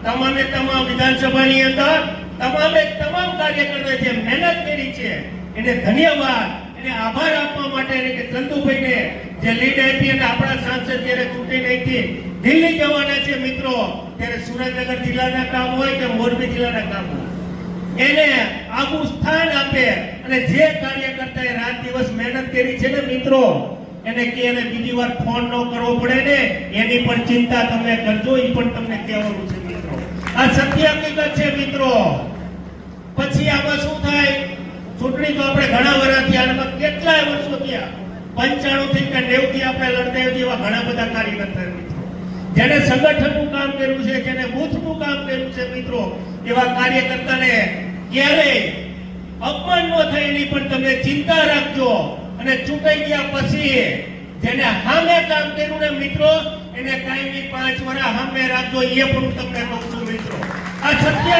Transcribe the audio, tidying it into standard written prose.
તમામે તમામ વિધાનસભાની અંદર તમામે તમામ કાર્યકર્તાએ જે મહેનત કરી છે એને ધન્યવાદ, એને આભાર આપવા માટે કે ચંદુભાઈને જે લીડ આપી અને આપણા સાંસદ જ્યારે ચૂંટણી નથી દિલ્હી જવાના છે મિત્રો, ત્યારે સુરેન્દ્રનગર જિલ્લાના કામ હોય કે મોરબી જિલ્લાના કામ હોય એને આગું સ્થાન આપે અને જે કાર્યકર્તાએ રાત દિવસ મહેનત કરી છે ને મિત્રો એને કે એને બીજી વાર ફોન ન કરવો પડે ને એની પણ ચિંતા તમે કરજો, એ પણ તમને કહેવાનું છે મિત્રો. આ સત્ય હકીકત છે મિત્રો. પછી આમાં શું થાય, ચૂંટણી તો આપણે ઘણા વર્ષથી આમાં કેટલાય વર્ષો થયા 95 થી કે 90 થી આપણે લડતા હોય એવા ઘણા બધા કાર્યકર્તા મિત્રો જેને સંગઠનનું કામ કર્યું છે, જેને બૂથનું કામ કર્યું છે મિત્રો, એવા કાર્યકર્તાને ક્યારેય અપમાન ન થાય એની પણ તમે ચિંતા રાખજો. અને ચૂંટાઈ ગયા પછી જેને સામે કામ કર્યું ને મિત્રો એને કાયમી 5 વર્ષ સામે રાખજો, એ પણ હું તમને કહું છું મિત્રો. આ સત્ય